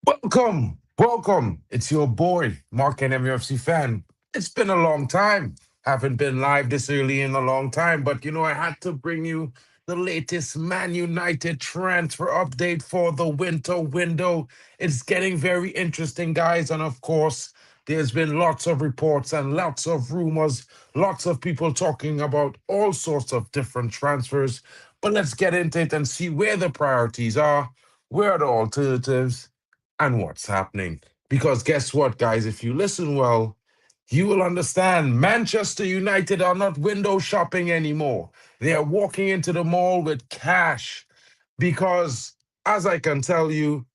Welcome, welcome. It's your boy, Mark, and MUFC fan. It's been a long time. Haven't been live this early in a long time, but I had to bring you the latest Man United transfer update for the winter window. It's getting very interesting, guys. And of course, there's been lots of reports and lots of rumors, lots of people talking about all sorts of different transfers. But let's get into it and see where the priorities are, where are the alternatives, and what's happening. Because guess what, guys? If you listen well, you will understand Manchester United are not window shopping anymore. They are walking into the mall with cash because, as I can tell you,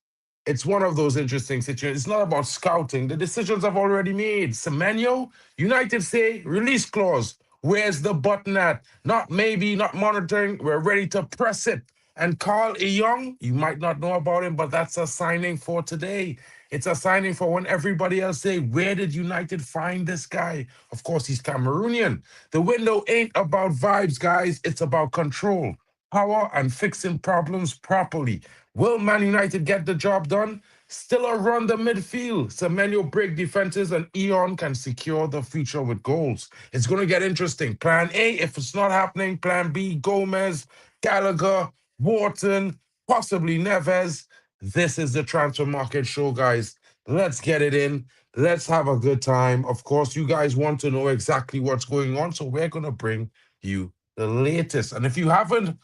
it's one of those interesting situations. It's not about scouting. The decisions have already made. Semenyo, United say release clause. Where's the button at? Not maybe, not monitoring. We're ready to press it. And Karl, Eyong, you might not know about him, but that's a signing for today. It's a signing for when everybody else say, where did United find this guy? Of course, he's Cameroonian. The window ain't about vibes, guys. It's about control, power, and fixing problems properly. Will Man United get the job done? Still a run the midfield. Semenyo break defenses and Eyong can secure the future with goals. It's going to get interesting. Plan A, if it's not happening, plan B, Gomez, Gallagher, Wharton, possibly Neves. This is the transfer market show, guys. Let's get it in. Let's have a good time. Of course, you guys want to know exactly what's going on, so we're going to bring you the latest. And if you haven't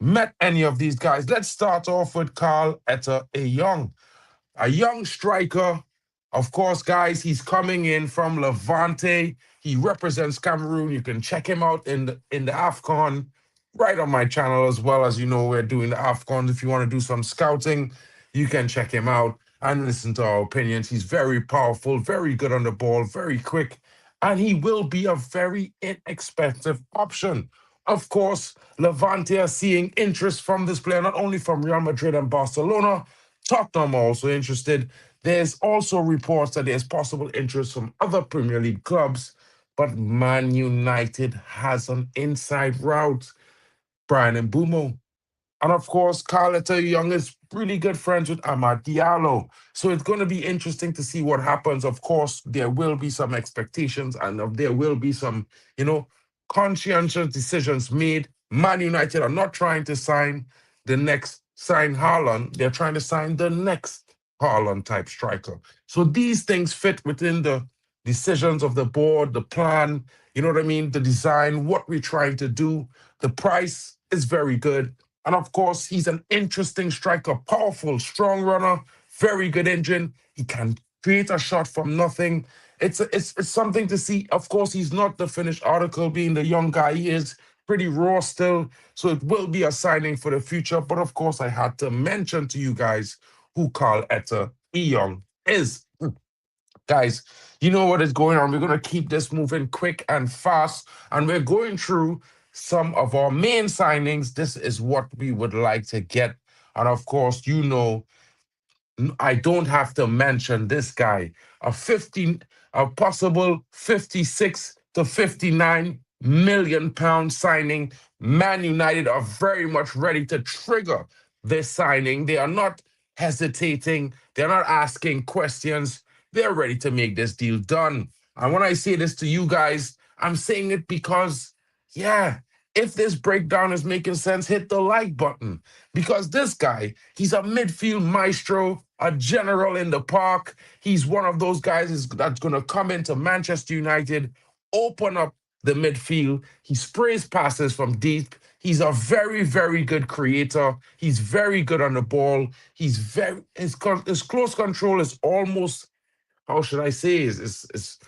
met any of these guys, let's start off with Karl Eyong, a young striker. Of course, guys, he's coming in from Levante. He represents Cameroon. You can check him out in the AFCON right on my channel as well. As you know, we're doing the AFCON. If you want to do some scouting, you can check him out and listen to our opinions. He's very powerful, very good on the ball, very quick, and he will be a very inexpensive option. Of course, Levante are seeing interest from this player, not only from Real Madrid and Barcelona. Tottenham are also interested. There's also reports that there's possible interest from other Premier League clubs, but Man United has an inside route, Brian and Bumo. And of course, Karl Young is really good friends with Amad Diallo. So it's going to be interesting to see what happens. Of course, there will be some expectations and there will be some, conscientious decisions made. Man United are not trying to sign Haaland. They're trying to sign the next Haaland type striker. So these things fit within the decisions of the board, the plan, you know what I mean? The design, what we're trying to do. The price is very good. And of course, he's an interesting striker, powerful, strong runner, very good engine. He can create a shot from nothing. It's something to see. Of course, he's not the finished article, being the young guy he is, pretty raw still. So it will be a signing for the future. But of course, I had to mention to you guys who Karl Eyong is. Guys, you know what is going on. We're going to keep this moving quick and fast. And we're going through some of our main signings. This is what we would like to get. And of course, I don't have to mention this guy. A possible 56 to 59 million pound signing. Man United are very much ready to trigger this signing. They are not hesitating. They're not asking questions. They're ready to make this deal done. And when I say this to you guys, I'm saying it because, yeah, if this breakdown is making sense, hit the like button. Because this guy, he's a midfield maestro, a general in the park. He's one of those guys that's going to come into Manchester United, open up the midfield. He sprays passes from deep. He's a very, very good creator. He's very good on the ball. His close control is almost, how should I say, is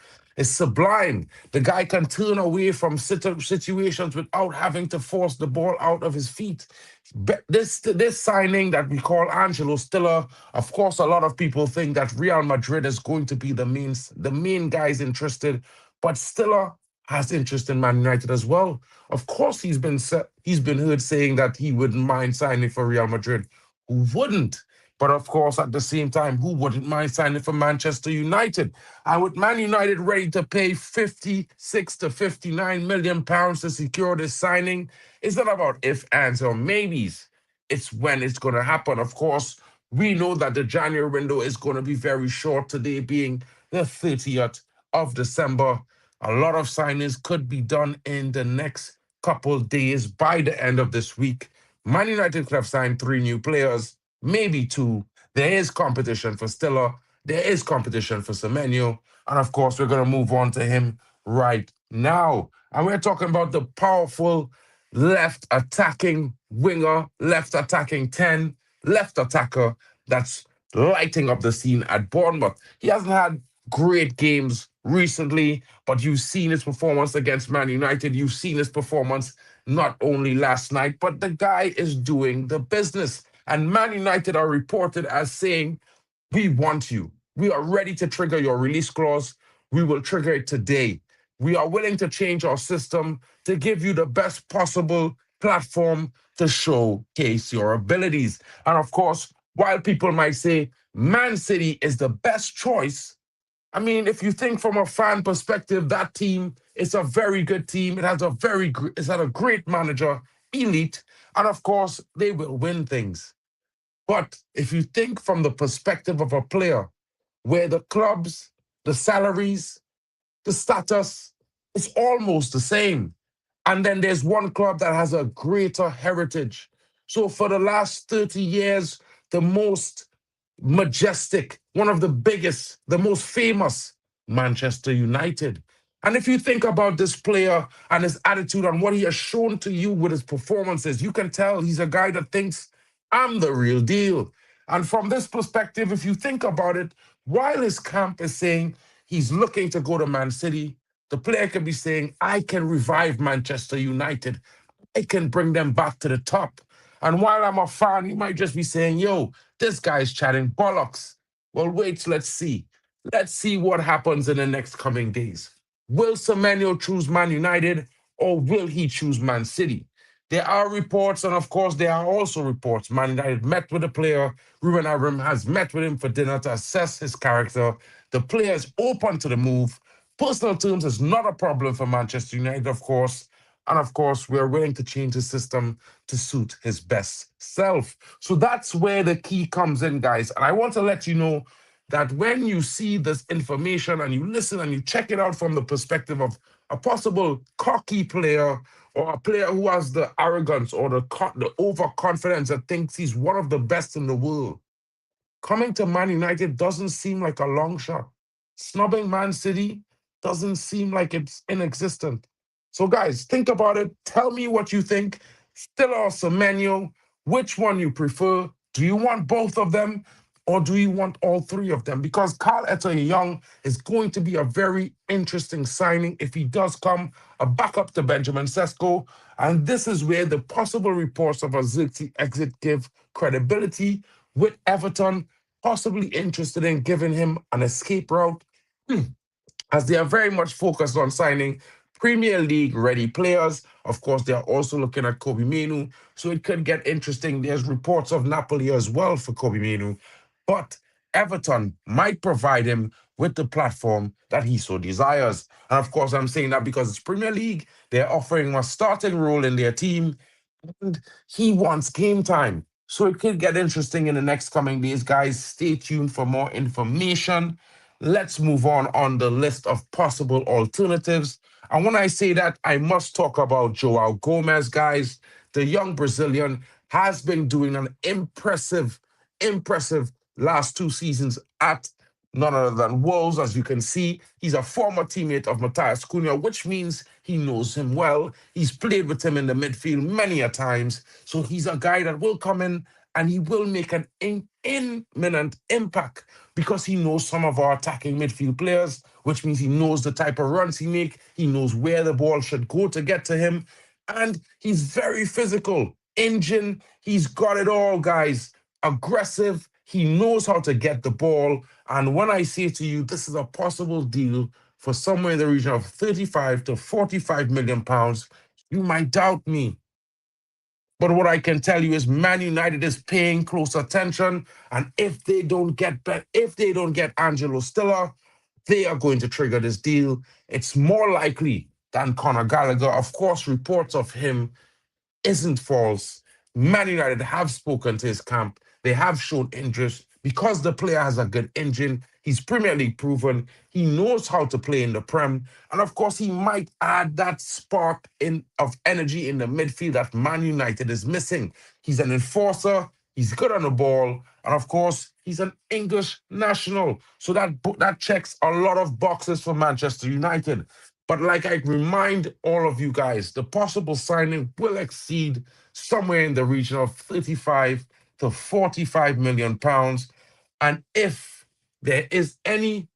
sublime. The guy can turn away from situations without having to force the ball out of his feet. But this signing that we call Angelo Stiller, of course, a lot of people think that Real Madrid is going to be the main guys interested, but Stiller has interest in Man United as well. Of course, he's been heard saying that he wouldn't mind signing for Real Madrid. Who wouldn't? But of course, at the same time, who wouldn't mind signing for Manchester United? And with Man United ready to pay 56 to 59 million pounds to secure this signing, it's not about if, ands, or maybes. It's when it's going to happen. Of course, we know that the January window is going to be very short, today being the 30th of December. A lot of signings could be done in the next couple days by the end of this week. Man United could have signed three new players, maybe two. There is competition for Stiller. There is competition for Semenyo. And of course, we're going to move on to him right now. And we're talking about the powerful left attacking winger, left attacking 10, left attacker that's lighting up the scene at Bournemouth. He hasn't had great games recently, but you've seen his performance against Man United. You've seen his performance not only last night, but the guy is doing the business. And Man United are reported as saying, we want you. We are ready to trigger your release clause. We will trigger it today. We are willing to change our system to give you the best possible platform to showcase your abilities. And of course, while people might say Man City is the best choice, I mean, if you think from a fan perspective, that team is a very good team. It has it's had a great manager, elite, and of course, they will win things. But if you think from the perspective of a player, where the clubs, the salaries, the status is almost the same. And then there's one club that has a greater heritage. So for the last 30 years, the most majestic, one of the biggest, the most famous, Manchester United. And if you think about this player and his attitude and what he has shown to you with his performances, you can tell he's a guy that thinks, I'm the real deal. And from this perspective, if you think about it, while his camp is saying he's looking to go to Man City, the player can be saying, I can revive Manchester United. I can bring them back to the top. And while I'm a fan, you might just be saying, yo, this guy's chatting bollocks. Well, wait, let's see. Let's see what happens in the next coming days. Will Semenyo choose Man United or will he choose Man City? There are reports, and of course, there are also reports. Man United met with the player. Ruben Amorim has met with him for dinner to assess his character. The player is open to the move. Personal terms is not a problem for Manchester United, of course. And of course, we're willing to change the system to suit his best self. So that's where the key comes in, guys. And I want to let you know that when you see this information and you listen and you check it out from the perspective of a possible cocky player or a player who has the arrogance or the overconfidence that thinks he's one of the best in the world, coming to Man United doesn't seem like a long shot. Snubbing Man City doesn't seem like it's inexistent. So, guys, think about it. Tell me what you think. Still or Semenyo, which one you prefer? Do you want both of them? Or do you want all three of them? Because Karl Eyong is going to be a very interesting signing if he does come, a backup to Benjamin Sesko. And this is where the possible reports of a Zirkzee exit give credibility, with Everton possibly interested in giving him an escape route, as they are very much focused on signing Premier League ready players. Of course, they are also looking at Kobe Mainoo, so it could get interesting. There's reports of Napoli as well for Kobe Mainoo, but Everton might provide him with the platform that he so desires. And of course, I'm saying that because it's Premier League, they're offering him a starting role in their team, and he wants game time. So it could get interesting in the next coming days, guys. Stay tuned for more information. Let's move on the list of possible alternatives. And when I say that, I must talk about Joao Gomez, guys. The young Brazilian has been doing an impressive last two seasons at none other than Wolves. As you can see, he's a former teammate of Matthias Cunha, which means he knows him well. He's played with him in the midfield many a times. So he's a guy that will come in and he will make an imminent impact because he knows some of our attacking midfield players, which means he knows the type of runs he make. He knows where the ball should go to get to him. And he's very physical. Engine, he's got it all, guys. Aggressive. He knows how to get the ball. And when I say to you, this is a possible deal for somewhere in the region of 35 to 45 million pounds, you might doubt me. But what I can tell you is Man United is paying close attention, and if they don't get Angelo Stiller, they are going to trigger this deal. It's more likely than Conor Gallagher. Of course, reports of him isn't false. Man United have spoken to his camp. They have shown interest because the player has a good engine. He's Premier League proven. He knows how to play in the Prem. And of course, he might add that spark of energy in the midfield that Man United is missing. He's an enforcer. He's good on the ball. And of course, he's an English national. So that checks a lot of boxes for Manchester United. But like I remind all of you guys, the possible signing will exceed somewhere in the region of 35 to 45 million pounds. And if there is any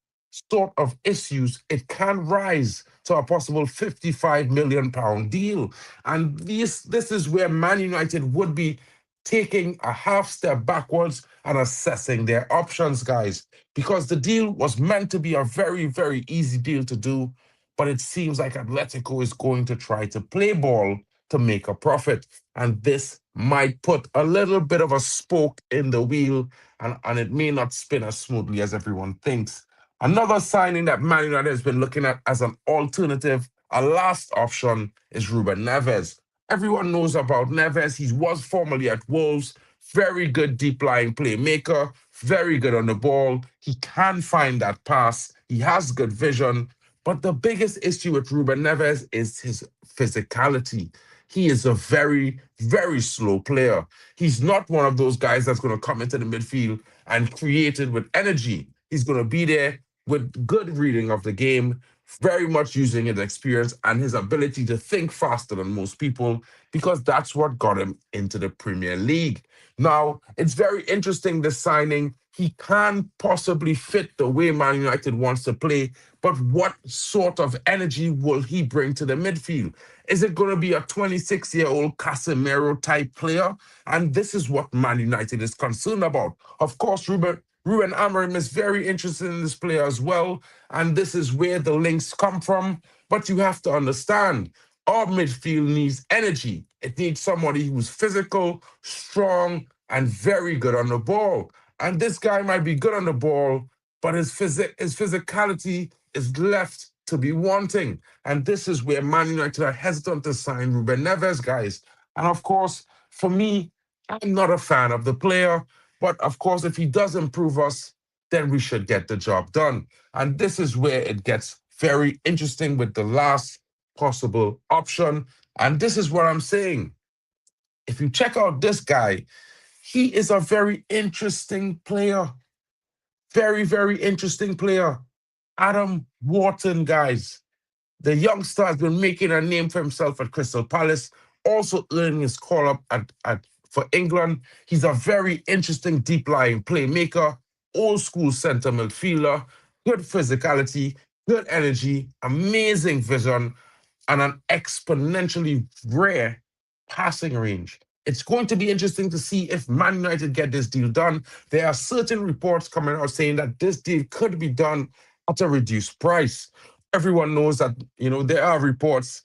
sort of issues, it can rise to a possible 55 million pound deal. And this is where Man United would be taking a half step backwards and assessing their options, guys, because the deal was meant to be a very, very easy deal to do, but it seems like Atletico is going to try to play ball to make a profit. And this might put a little bit of a spoke in the wheel, and it may not spin as smoothly as everyone thinks. Another signing that Man United has been looking at as an alternative, a last option, is Ruben Neves. Everyone knows about Neves. He was formerly at Wolves. Very good deep lying playmaker, very good on the ball. He can find that pass. He has good vision. But the biggest issue with Ruben Neves is his physicality. He is a very, very slow player. He's not one of those guys that's going to come into the midfield and create it with energy. He's going to be there with good reading of the game, very much using his experience and his ability to think faster than most people, because that's what got him into the Premier League. Now, it's very interesting, this signing. He can possibly fit the way Man United wants to play, but what sort of energy will he bring to the midfield? Is it going to be a 26-year-old Casemiro type player? And this is what Man United is concerned about. Of course, Ruben Amorim is very interested in this player as well, and this is where the links come from. But you have to understand, our midfield needs energy. It needs somebody who's physical, strong, and very good on the ball. And this guy might be good on the ball, but his physicality is left to be wanting. And this is where Man United are hesitant to sign Ruben Neves, guys. And of course, for me, I'm not a fan of the player. But of course, if he does improve us, then we should get the job done. And this is where it gets very interesting with the last possible option. And this is what I'm saying. If you check out this guy, he is a very interesting player. Very, very interesting player. Adam Wharton, guys. The youngster has been making a name for himself at Crystal Palace, also earning his call up for England. He's a very interesting deep lying playmaker, old school center midfielder, good physicality, good energy, amazing vision, and an exponentially rare passing range. It's going to be interesting to see if Man United get this deal done. There are certain reports coming out saying that this deal could be done at a reduced price. Everyone knows that, there are reports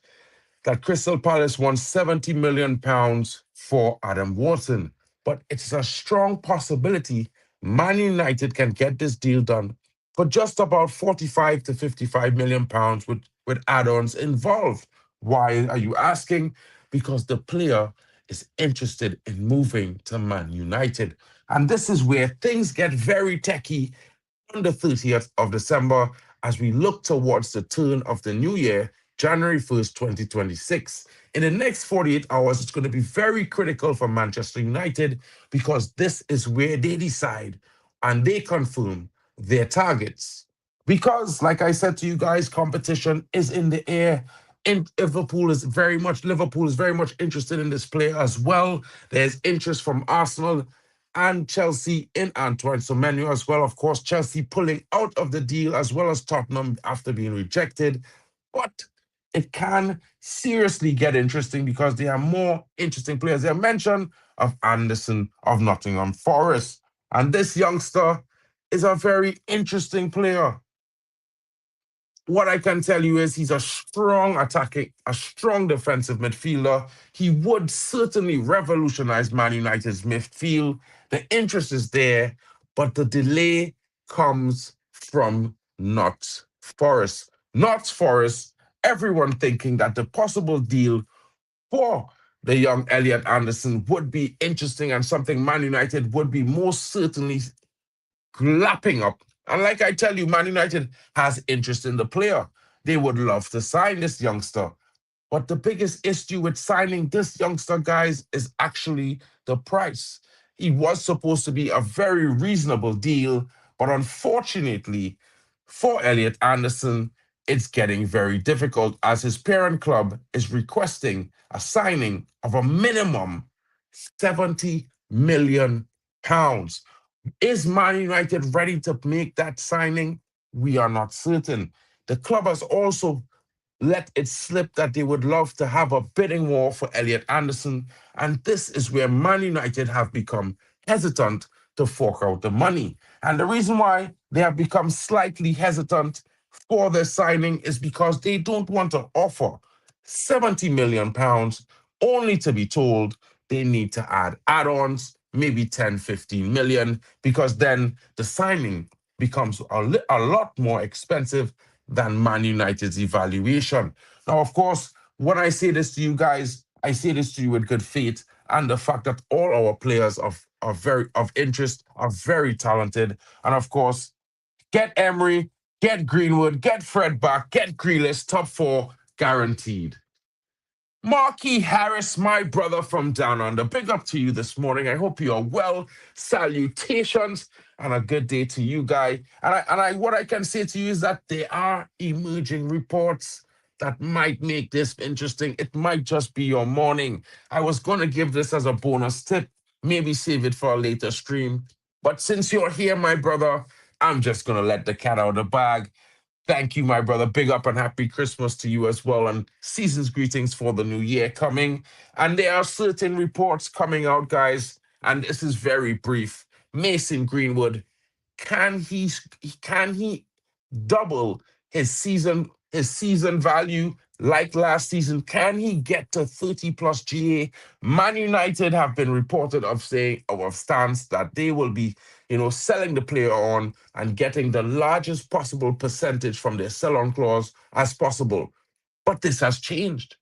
that Crystal Palace wants 70 million pounds for Adam Wharton. But it's a strong possibility Man United can get this deal done for just about 45 to 55 million pounds with add-ons involved. Why are you asking? Because the player is interested in moving to Man United. And this is where things get very techy on the 30th of December as we look towards the turn of the new year, January 1st, 2026. In the next 48 hours, it's going to be very critical for Manchester United because this is where they decide and they confirm their targets. Because, like I said to you guys, competition is in the air. Liverpool is very much interested in this player as well. There's interest from Arsenal and Chelsea in Antoine Semenyo as well. Of course, Chelsea pulling out of the deal as well as Tottenham after being rejected. But it can seriously get interesting because there are more interesting players. There are mention of Anderson of Nottingham Forest. And this youngster is a very interesting player. what I can tell you is he's a strong attacking, a strong defensive midfielder. He would certainly revolutionize Man United's midfield. The interest is there, but the delay comes from Notts Forest. Notts Forest, everyone thinking that the possible deal for the young Elliot Anderson would be interesting and something Man United would be most certainly lapping up. And like I tell you, Man United has interest in the player. They would love to sign this youngster. But the biggest issue with signing this youngster, guys, is actually the price. He was supposed to be a very reasonable deal, but unfortunately for Elliot Anderson, it's getting very difficult as his parent club is requesting a signing of a minimum 70 million pounds. Is Man United ready to make that signing? We are not certain. The club has also let it slip that they would love to have a bidding war for Elliot Anderson. And this is where Man United have become hesitant to fork out the money. And the reason why they have become slightly hesitant for their signing is because they don't want to offer 70 million pounds only to be told they need to add add-ons, maybe 10, 15 million, because then the signing becomes a lot more expensive than Man United's evaluation. Now, of course, when I say this to you guys, I say this to you with good faith and the fact that all our players are very of interest, are very talented. And of course, get Emery, get Greenwood, get Fred back, get Grealish, top four guaranteed. Marky Harris, my brother from down under, big up to you this morning. I hope you are well. Salutations and a good day to you, guy. What I can say to you is that there are emerging reports that might make this interesting. It might just be your morning. I was going to give this as a bonus tip, maybe save it for a later stream. But since you're here, my brother, I'm just going to let the cat out of the bag. Thank you, my brother. Big up and happy Christmas to you as well. And season's greetings for the new year coming. And there are certain reports coming out, guys. And this is very brief. Mason Greenwood, can he double his season value like last season? Can he get to 30 plus GA? Man United have been reported of saying of stance that they will be, selling the player on and getting the largest possible percentage from their sell-on clause as possible. But this has changed.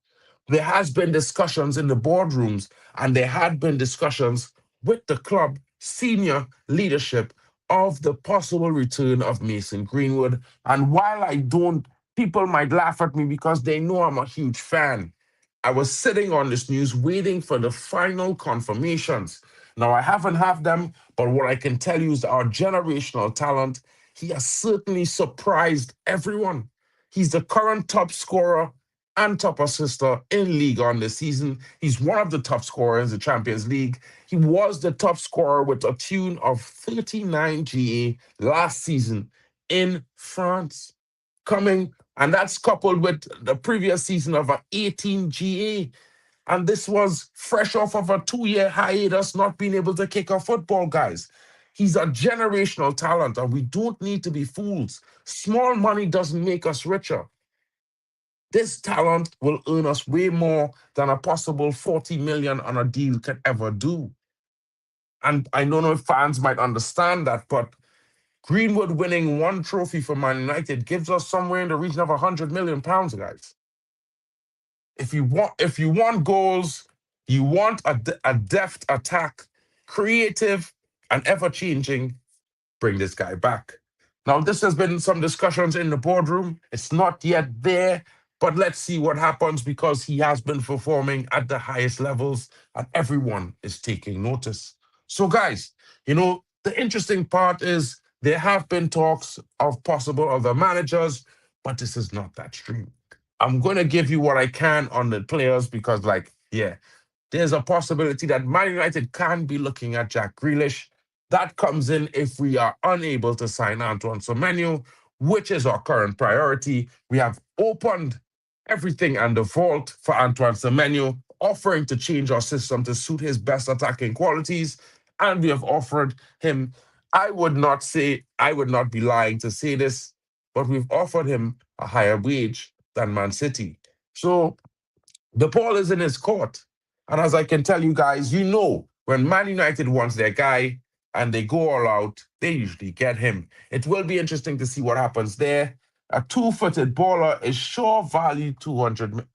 There has been discussions in the boardrooms, and there had been discussions with the club senior leadership of the possible return of Mason Greenwood. And while I don't, people might laugh at me because they know I'm a huge fan. I was sitting on this news waiting for the final confirmations. Now, I haven't had them, but what I can tell you is our generational talent, he has certainly surprised everyone. He's the current top scorer and top assister in League on this season. He's one of the top scorers in the Champions League. He was the top scorer with a tune of 39 GA last season in France. And that's coupled with the previous season of 18 GA. And this was fresh off of a 2-year hiatus, not being able to kick a football, guys. He's a generational talent, and we don't need to be fools. Small money doesn't make us richer. This talent will earn us way more than a possible 40 million on a deal could ever do. And I don't know if fans might understand that, but Greenwood winning one trophy for Man United gives us somewhere in the region of 100 million pounds, guys. If you want goals, you want a deft attack, creative and ever changing, bring this guy back. Now, this has been some discussions in the boardroom. It's not yet there, but let's see what happens because he has been performing at the highest levels and everyone is taking notice. So, guys, the interesting part is there have been talks of possible other managers, but this is not that stream. I'm going to give you what I can on the players because, there's a possibility that Man United can be looking at Jack Grealish. That comes in if we are unable to sign Antoine Semenyo, which is our current priority. We have opened everything and the vault for Antoine Semenyo, offering to change our system to suit his best attacking qualities. And we have offered him, I would not be lying to say this, but we've offered him a higher wage than Man City. So the ball is in his court. And as I can tell you guys, you know, when Man United wants their guy and they go all out, they usually get him. It will be interesting to see what happens there. A two-footed baller is sure value 200.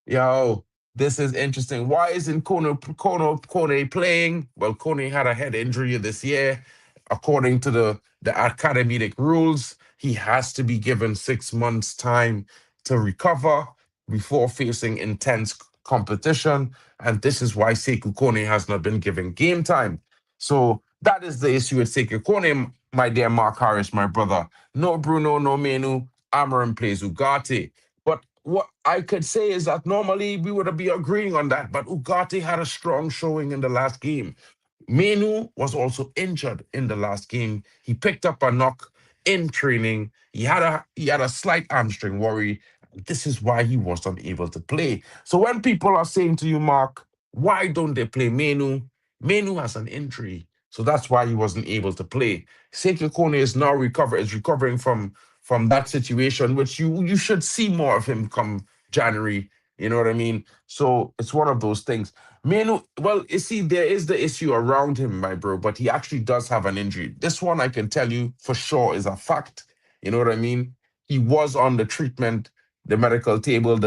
Yo, this is interesting. Why isn't Kone playing? Well, Kone had a head injury this year. According to the academic rules, he has to be given 6 months' time to recover before facing intense competition. And this is why Sekou Kone has not been given game time. So that is the issue with Sekou Kone, my dear Mark Harris, my brother. No Bruno, no Mainoo. Amarim plays Ugarte. But what I could say is that normally we would be agreeing on that, but Ugarte had a strong showing in the last game. Mainoo was also injured in the last game. He picked up a knock in training. He had a slight hamstring worry. This is why he was unable to play. So when people are saying to you, Mark, why don't they play Mainoo? Mainoo has an injury, so that's why he wasn't able to play. Sekou Kone is recovering from that situation, which you should see more of him come January. You know what I mean? So it's one of those things. Mainoo, well, you see, there is the issue around him, my bro, but he actually does have an injury. This one I can tell you for sure is a fact. You know what I mean? He was on the treatment, the medical table,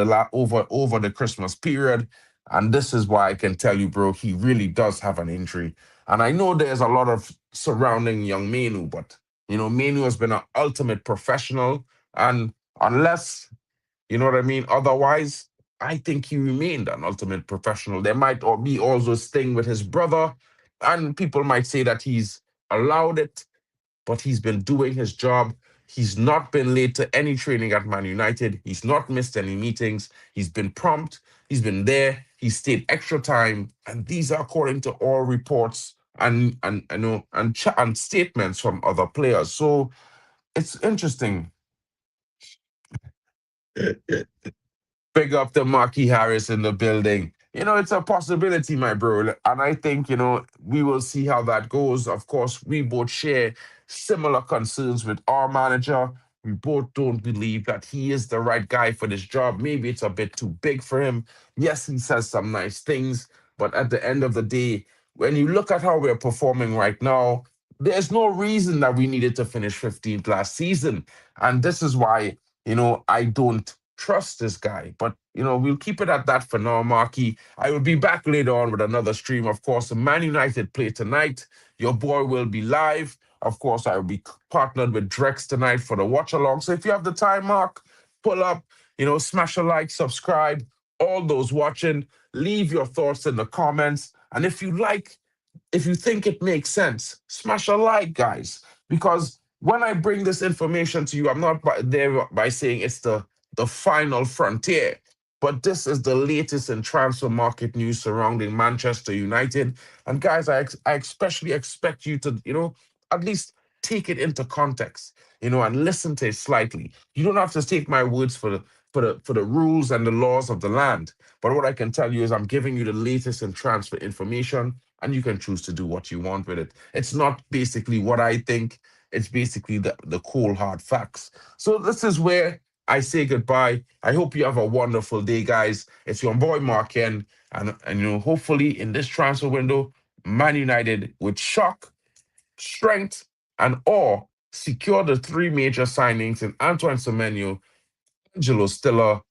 over the Christmas period, and this is why I can tell you, bro, he really does have an injury. And I know there's a lot of surrounding young Mainoo, but Mainoo has been an ultimate professional, and unless you know what I mean, otherwise, I think he remained an ultimate professional. There might be also this thing with his brother, and people might say that he's allowed it, but he's been doing his job. He's not been late to any training at Man United. He's not missed any meetings. He's been prompt. He's been there. He stayed extra time, and these are according to all reports and statements from other players. So it's interesting. Big up to Marky Harris in the building. It's a possibility, my bro. And I think, we will see how that goes. Of course, we both share similar concerns with our manager. We both don't believe that he is the right guy for this job. Maybe it's a bit too big for him. Yes, he says some nice things, but at the end of the day, when you look at how we're performing right now, there's no reason that we needed to finish 15th last season. And this is why, I don't trust this guy. But we'll keep it at that for now, Marky. I will be back later on with another stream. Of course, the Man United play tonight. Your boy will be live. Of course, I will be partnered with Drex tonight for the watch along. So if you have the time, Mark, pull up, smash a like, subscribe. All those watching, leave your thoughts in the comments. And if you think it makes sense, smash a like, guys. Because when I bring this information to you, I'm not there by saying it's the final frontier. But this is the latest in transfer market news surrounding Manchester United. And guys, I especially expect you to, at least take it into context, and listen to it slightly. You don't have to take my words for the rules and the laws of the land. But what I can tell you is I'm giving you the latest in transfer information, and you can choose to do what you want with it. It's not basically what I think. It's basically the cold hard facts. So this is where I say goodbye. I hope you have a wonderful day, guys. It's your boy Mark Ken, and hopefully in this transfer window, Man United with shock, strength, and awe secure the three major signings in Antoine Semenyo, Angelo Stiller,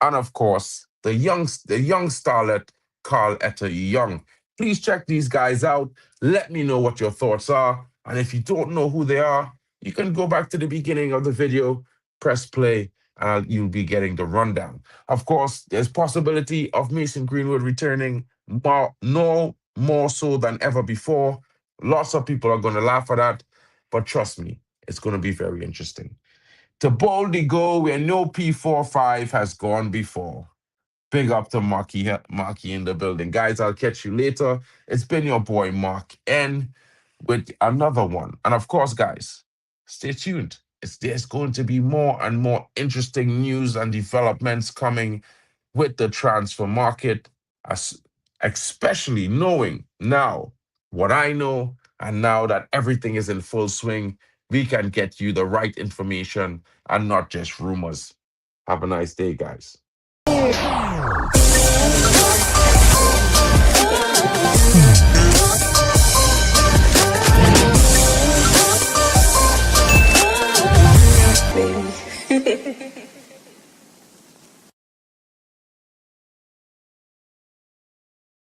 and of course the young starlet Karl Eyong. Please check these guys out. Let me know what your thoughts are, and if you don't know who they are, you can go back to the beginning of the video, press play, and you'll be getting the rundown. Of course, there's possibility of Mason Greenwood returning no more so than ever before. Lots of people are going to laugh at that, but trust me, it's going to be very interesting. To boldly go where no P45 has gone before. Big up to Marky in the building. Guys, I'll catch you later. It's been your boy Mark N with another one. And of course, guys, stay tuned. There's going to be more and more interesting news and developments coming with the transfer market, as, especially knowing now what I know, and now that everything is in full swing. we can get you the right information and not just rumors. Have a nice day, guys. Baby.